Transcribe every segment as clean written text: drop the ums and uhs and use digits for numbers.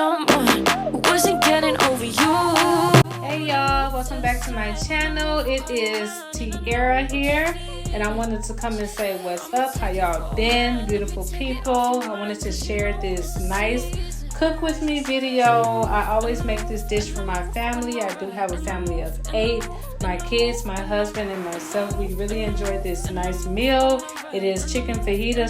someone who wasn't getting over you. Hey y'all, welcome back to my channel. It is Tiara here, and I wanted to come and say what's up, how y'all been, beautiful people. I wanted to share this nice cook with me video. I always make this dish for my family. I do have a family of 8, my kids, my husband, and myself. We really enjoyed this nice meal. It is chicken fajita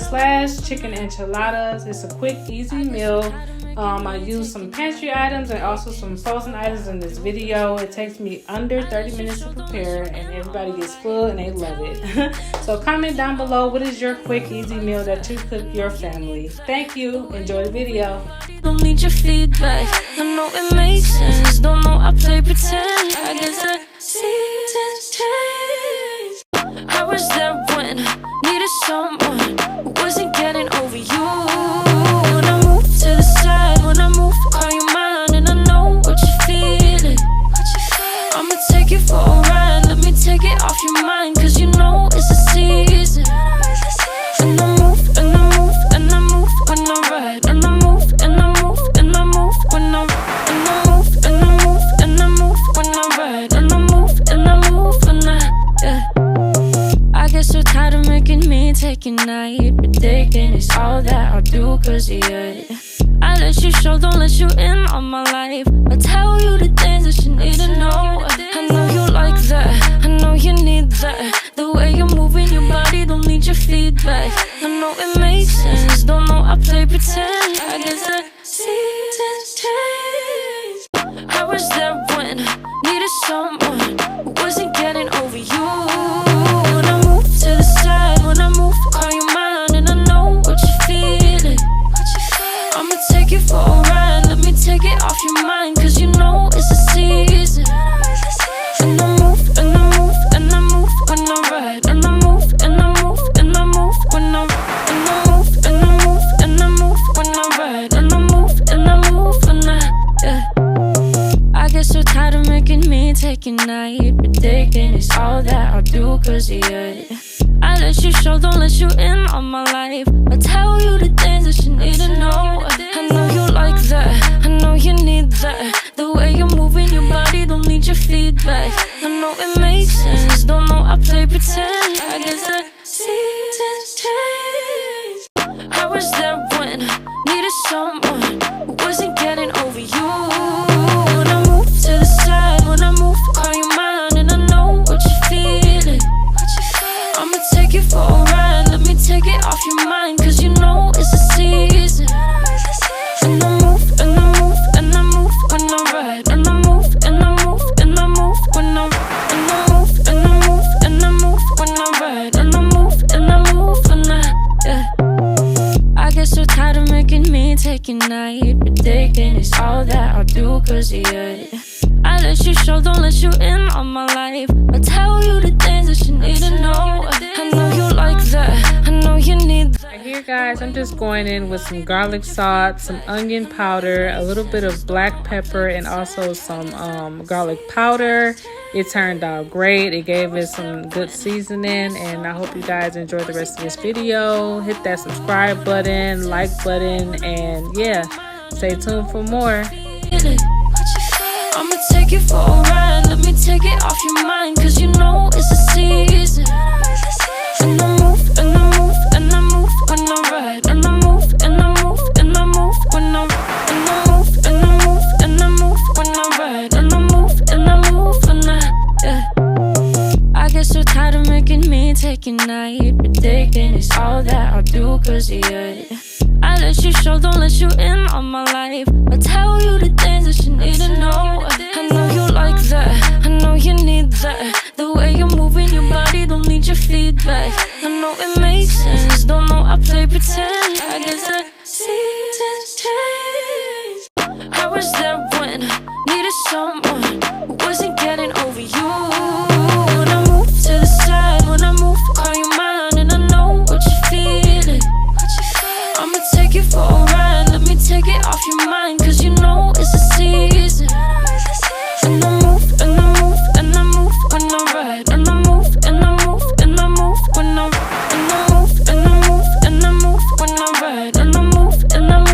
/ chicken enchiladas. It's a quick, easy meal. I use some pantry items and also some frozen items in this video. It takes me under 30 minutes to prepare, and everybody gets full and they love it. So comment down below, what is your quick, easy meal that you cook your family? Thank you. Enjoy the video. Don't need your feedback. I know it makes sense. Don't know I play pretend. I guess the seasons change. I was there when I needed someone who wasn't getting over you. When I move to the side, when I move, call you mine, and I know what you're feeling. I'ma take you for a ride. Let me take it off your mind, 'cause you know it's a season. And I move, and I move, and I move when I ride. And I move, and I move, and I move when I ride. And I move, and I move, and I move when I ride. And I move, and I move when I get so tired of making me take your night. Predicting it's all that I'll do 'cause of you. I let you show, don't let you in on my life. I tell you the things that you need to know. I know you like that, I know you need that. The way you're moving your body, don't need your feedback. I know it makes sense, don't know I play pretend. I guess the seasons change. I was there when I needed someone who wasn't getting over you. When I move to the side, when I move, call you mine, and I know what you're feeling. I'ma take you for a ride. Let me take it off your mind, 'cause you know it's a season. And I move, and I move, and I move when I ride. And I move, and I move, and I move when I ride. And I move, and I move, and I move when I ride. And I move, and I move when I get so tired of making me take your night. Predicting it's all that I'll do 'cause of you. I let you show, don't let you in on my life. I tell you the things that you need to know. I know you like that, I know you need that. The way you're moving your body, don't need your feedback. I know it makes sense, don't know I play pretend. I guess the seasons change. I was there when I needed someone who wasn't getting over you. When I move to the side, when I move, call you mine, and I know what you're feeling. I'ma take you for a ride. Let me take it off your mind, 'cause you know it's a season. And I move, and I move, and I move when I ride. And I move, and I move, and I move when I ride. And I move, and I move, and I move when I ride. And I move, and I move when I get so tired of making me take your night. Predicting it's all that I'll do 'cause of you. I let you show, don't let you in on my life. I tell you the things that you need to know. I know you like that, I know you need that. Here guys, I'm just going in with some garlic salt, some onion powder, a little bit of black pepper, and also some garlic powder. It turned out great. It gave it some good seasoning, and I hope you guys enjoy the rest of this video. Hit that subscribe button, like button, and yeah, stay tuned for more. I'ma take you for a ride. Let me take it off your mind, 'cause you know it's a season. And I move, and I move, and I move when I ride. And I move, and I move, and I move when I ride. And I move, and I move, and I move when I ride. And I move, and I move when I get so tired of making me take your night. Predicting it's all that I'll do 'cause of you. I let you show, don't let you in on my life. I tell you the things that you need to know. I know you like that, I know you need that. The way you're moving your body, don't need your feedback. I know it makes sense, don't know I play pretend. I guess the seasons change. I was there when I needed someone who wasn't getting over you. When I move to the side, when I move, call you mine, and I know what you're feeling. I'ma take you for a ride. Let me take it off your mind, 'cause you know it's a season. And I move, and I move, and I move when I ride. And I move, and I move, and I move when I ride. And I move, and I move, and I move when I ride. And I move, and I move.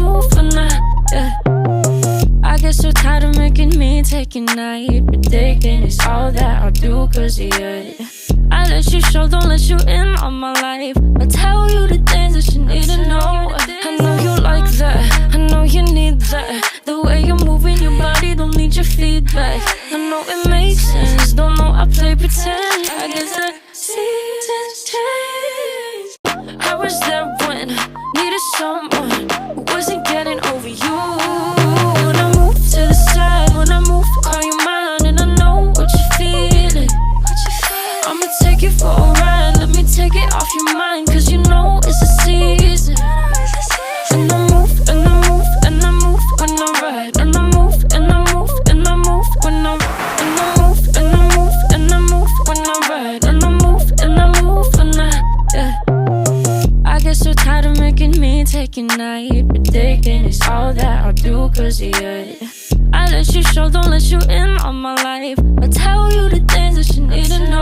cause of you. I let you show, don't let you in on my life. I tell you the things that you need to know. I know you like that, I know you need that. The way you're moving your body, don't need your feedback. I know it makes sense, don't know I play pretend. I guess the seasons change. I was there when needed someone who wasn't getting over you. When I move to the side, when I move, call you mine, and I know what you're feeling. I'ma take you for a ride, let me take it off your mind, cause you know it's a season. And I move, and I move, and I move when I ride. And I move, and I move, and I move when I ride. And I move, and I move, and I move when I ride. And I move, and I move when I get so tired of making me take a night, but thinking it's all that I'll do cause of you. I let you show, don't let you in on my life. I tell you the things that you need to know.